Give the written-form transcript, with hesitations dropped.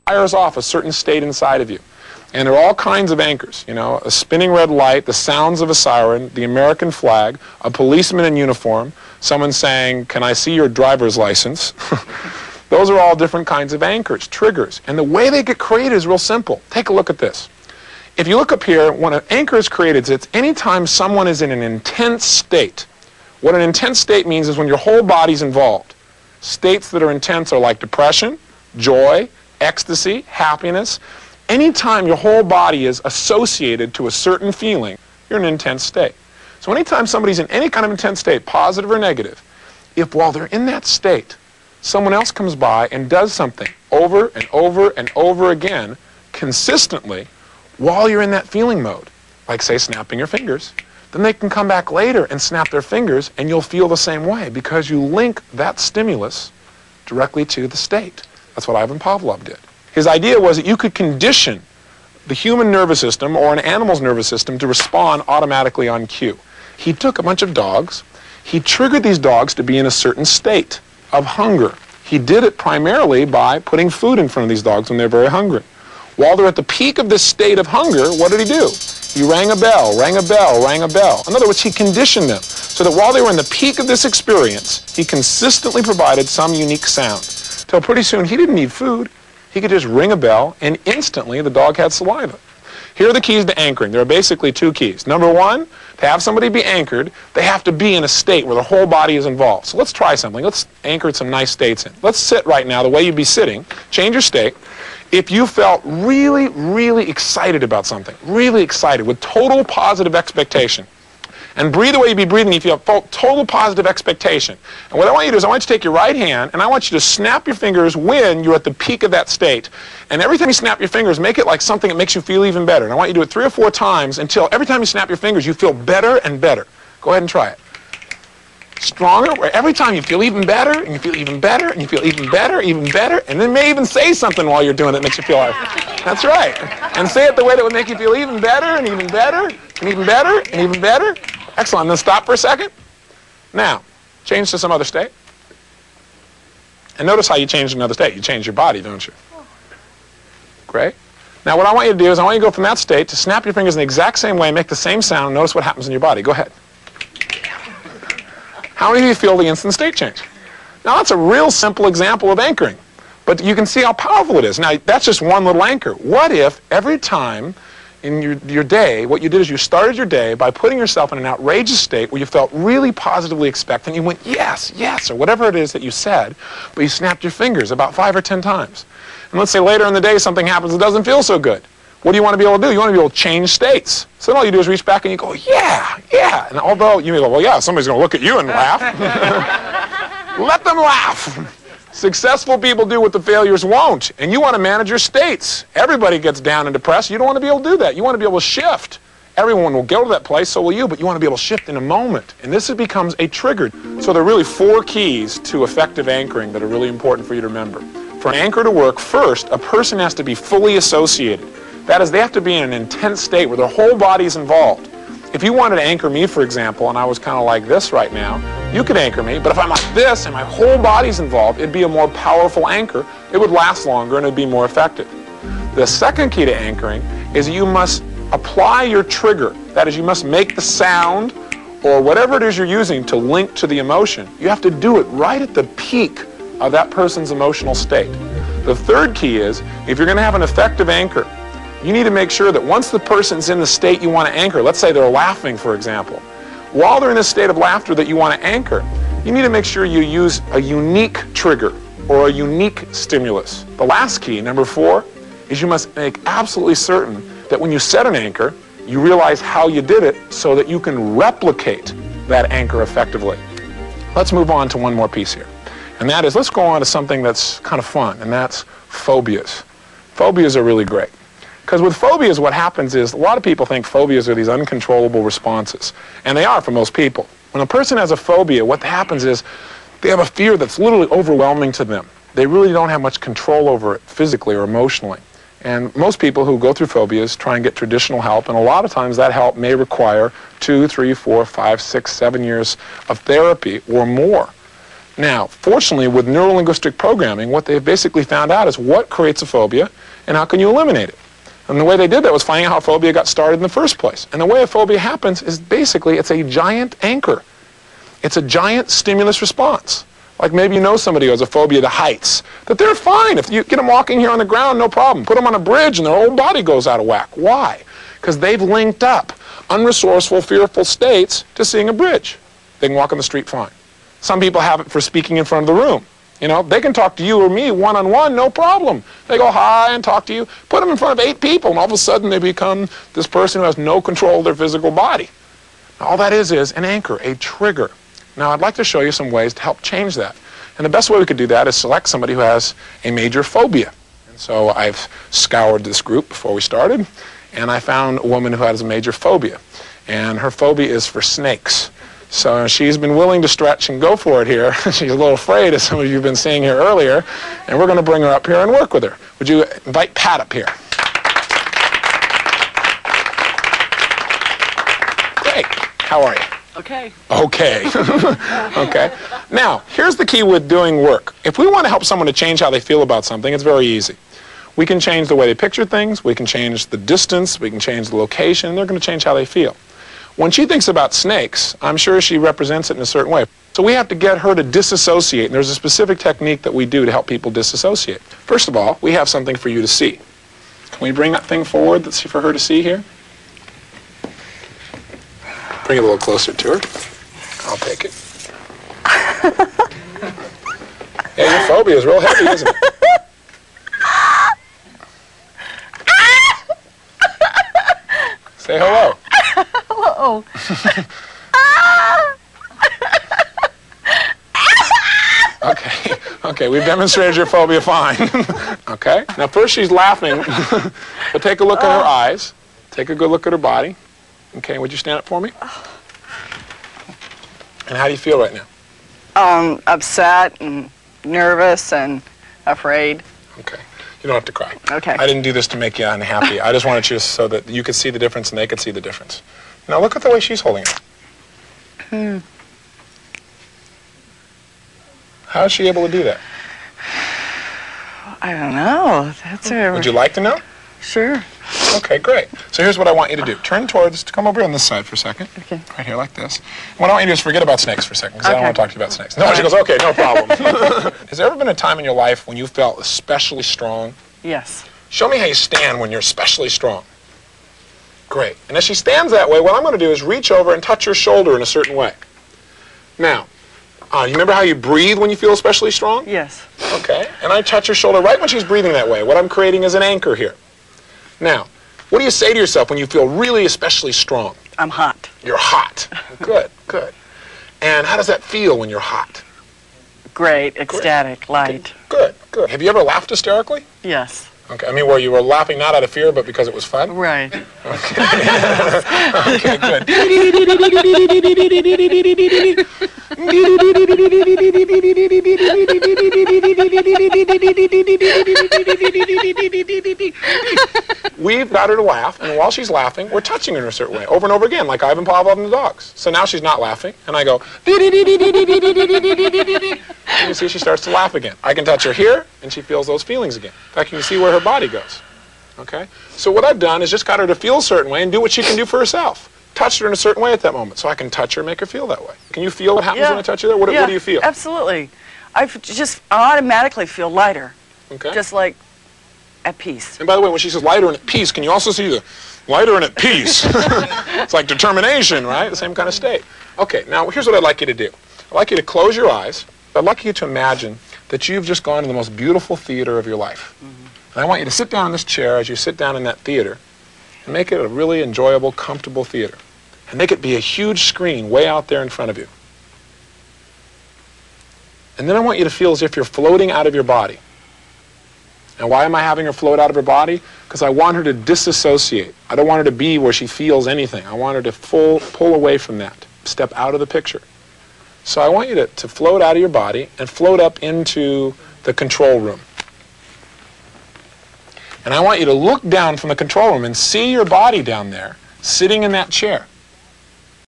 fires off a certain state inside of you. And there are all kinds of anchors, you know, a spinning red light, the sounds of a siren, the American flag, a policeman in uniform, someone saying, "Can I see your driver's license?" Those are all different kinds of anchors, triggers. And the way they get created is real simple. Take a look at this. If you look up here, when an anchor is created, it's anytime someone is in an intense state. What an intense state means is when your whole body's involved. States that are intense are like depression, joy, ecstasy, happiness. Anytime your whole body is associated to a certain feeling, you're in an intense state. So anytime somebody's in any kind of intense state, positive or negative, if while they're in that state, someone else comes by and does something over and over and over again, consistently, while you're in that feeling mode, like say snapping your fingers, then they can come back later and snap their fingers and you'll feel the same way because you link that stimulus directly to the state. That's what Ivan Pavlov did. His idea was that you could condition the human nervous system or an animal's nervous system to respond automatically on cue. He took a bunch of dogs. He triggered these dogs to be in a certain state of hunger. He did it primarily by putting food in front of these dogs when they're very hungry. While they're at the peak of this state of hunger, what did he do? He rang a bell, rang a bell, rang a bell. In other words, he conditioned them so that while they were in the peak of this experience, he consistently provided some unique sound. Till pretty soon he didn't need food. He could just ring a bell, and instantly the dog had saliva. Here are the keys to anchoring. There are basically two keys. Number one, to have somebody be anchored, they have to be in a state where the whole body is involved. So let's try something. Let's anchor some nice states in. Let's sit right now the way you'd be sitting. Change your state. If you felt really, really excited about something, really excited, with total positive expectation, and breathe the way you'd be breathing if you have total positive expectation. And what I want you to do is I want you to take your right hand and I want you to snap your fingers when you're at the peak of that state. And every time you snap your fingers, make it like something that makes you feel even better. And I want you to do it 3 or 4 times until every time you snap your fingers, you feel better and better. Go ahead and try it. Stronger, where every time you feel even better, and you feel even better, and you feel even better, and then may even say something while you're doing it that makes you feel like, that's right. And say it the way that would make you feel even better, and even better, and even better, and even better. Excellent. Then stop for a second. Now, change to some other state. And notice how you change to another state. You change your body, don't you? Great. Now, what I want you to do is I want you to go from that state to snap your fingers in the exact same way, make the same sound, and notice what happens in your body. Go ahead. How many of you feel the instant state change? Now, that's a real simple example of anchoring. But you can see how powerful it is. Now, that's just one little anchor. What if every time in your day, what you did is you started your day by putting yourself in an outrageous state where you felt really positively expectant. You went, yes, yes, or whatever it is that you said, but you snapped your fingers about 5 or 10 times. And let's say later in the day something happens that doesn't feel so good. What do you want to be able to do? You want to be able to change states. So then all you do is reach back and you go, yeah, yeah. And although you may go, well, yeah, somebody's going to look at you and laugh. Let them laugh. Successful people do what the failures won't. And you want to manage your states. Everybody gets down and depressed. You don't want to be able to do that. You want to be able to shift. Everyone will go to that place, so will you, but you want to be able to shift in a moment. And this becomes a trigger. So there are really 4 keys to effective anchoring that are really important for you to remember. For an anchor to work, first, a person has to be fully associated. That is, they have to be in an intense state where their whole body is involved. If you wanted to anchor me, for example, and I was kind of like this right now, you could anchor me, but if I'm like this and my whole body's involved, it'd be a more powerful anchor. It would last longer and it'd be more effective. The second key to anchoring is you must apply your trigger. That is, you must make the sound or whatever it is you're using to link to the emotion. You have to do it right at the peak of that person's emotional state. The third key is, if you're going to have an effective anchor, you need to make sure that once the person's in the state you want to anchor, let's say they're laughing, for example, while they're in this state of laughter that you want to anchor, you need to make sure you use a unique trigger or a unique stimulus. The last key, number 4, is you must make absolutely certain that when you set an anchor, you realize how you did it so that you can replicate that anchor effectively. Let's move on to one more piece here. And that is, let's go on to something that's kind of fun, and that's phobias. Phobias are really great. Because with phobias, what happens is, a lot of people think phobias are these uncontrollable responses. And they are for most people. When a person has a phobia, what happens is they have a fear that's literally overwhelming to them. They really don't have much control over it physically or emotionally. And most people who go through phobias try and get traditional help, and a lot of times that help may require 2, 3, 4, 5, 6, 7 years of therapy or more. Now, fortunately, with neurolinguistic programming, what they've basically found out is what creates a phobia and how can you eliminate it. And the way they did that was finding out how phobia got started in the first place. And the way a phobia happens is basically it's a giant anchor. It's a giant stimulus response. Like maybe you know somebody who has a phobia to heights, that they're fine. If you get them walking here on the ground, no problem. Put them on a bridge and their whole body goes out of whack. Why? Because they've linked up unresourceful, fearful states to seeing a bridge. They can walk on the street fine. Some people have it for speaking in front of the room. You know, they can talk to you or me one-on-one, no problem. They go hi and talk to you. Put them in front of 8 people, and all of a sudden they become this person who has no control of their physical body. Now, all that is an anchor, a trigger. Now, I'd like to show you some ways to help change that. And the best way we could do that is select somebody who has a major phobia. And so I've scoured this group before we started, and I found a woman who has a major phobia. And her phobia is for snakes. So she's been willing to stretch and go for it here. She's a little afraid, as some of you have been seeing here earlier. And we're going to bring her up here and work with her. Would you invite Pat up here? Great. How are you? Okay. Okay. Okay. Now, here's the key with doing work. If we want to help someone to change how they feel about something, it's very easy. We can change the way they picture things, we can change the distance, we can change the location, and they're going to change how they feel. When she thinks about snakes, I'm sure she represents it in a certain way. So we have to get her to disassociate, and there's a specific technique that we do to help people disassociate. First of all, we have something for you to see. Can we bring that thing forward that's for her to see here? Bring it a little closer to her. I'll take it. Yeah, your phobia is real heavy, isn't it? Say hello. Hello. Okay, okay, we've demonstrated your phobia fine. Okay, now first she's laughing, but take a look at her eyes. Take a good look at her body. Okay, would you stand up for me? And how do you feel right now? Upset and nervous and afraid. Okay, you don't have to cry. Okay. I didn't do this to make you unhappy. I just wanted you so that you could see the difference and they could see the difference. Now look at the way she's holding it. How is she able to do that? I don't know. That's a... Would you like to know? Sure. Okay, great. So here's what I want you to do. Turn towards, come over on this side for a second. Okay. Right here, like this. What I want you to do is forget about snakes for a second, because I don't Okay. want to talk to you about snakes. No, she goes, okay, no problem. Has there ever been a time in your life when you felt especially strong? Yes. You how you stand when you're especially strong. Great. And as she stands that way, what I'm going to do is reach over and touch her shoulder in a certain way. Now, you remember how you breathe when you feel especially strong? Yes. Okay. And I touch her shoulder right when she's breathing that way. What I'm creating is an anchor here. Now, what do you say to yourself when you feel really especially strong? I'm hot. You're hot. Good, good. And how does that feel when you're hot? Great, ecstatic, light. Good, good. Have you ever laughed hysterically? Yes. Okay, I mean where you were laughing not out of fear, but because it was fun? Right. Okay. Okay, good. We've got her to laugh, and while she's laughing, we're touching her in a certain way, over and over again, like Ivan Pavlov and the dogs. So now she's not laughing, and I go, and you see she starts to laugh again. I can touch her here, and she feels those feelings again. In fact, you can see where her body goes. Okay? So what I've done is just got her to feel a certain way and do what she can do for herself. Touch her in a certain way at that moment, so I can touch her and make her feel that way. Can you feel what happens when I touch you there? What do you feel? Absolutely. I just automatically feel lighter. Okay. Just like at peace. And by the way, when she says lighter and at peace, can you also see the lighter and at peace? It's like determination, right? The same kind of state. Okay, now here's what I'd like you to do. I'd like you to close your eyes. I'd like you to imagine that you've just gone to the most beautiful theater of your life. And I want you to sit down in this chair as you sit down in that theater and make it a really enjoyable, comfortable theater. And make it be a huge screen way out there in front of you. And then I want you to feel as if you're floating out of your body. And why am I having her float out of her body? Because I want her to disassociate. I don't want her to be where she feels anything. I want her to pull away from that, step out of the picture. So I want you to float out of your body and float up into the control room. And I want you to look down from the control room and see your body down there, sitting in that chair.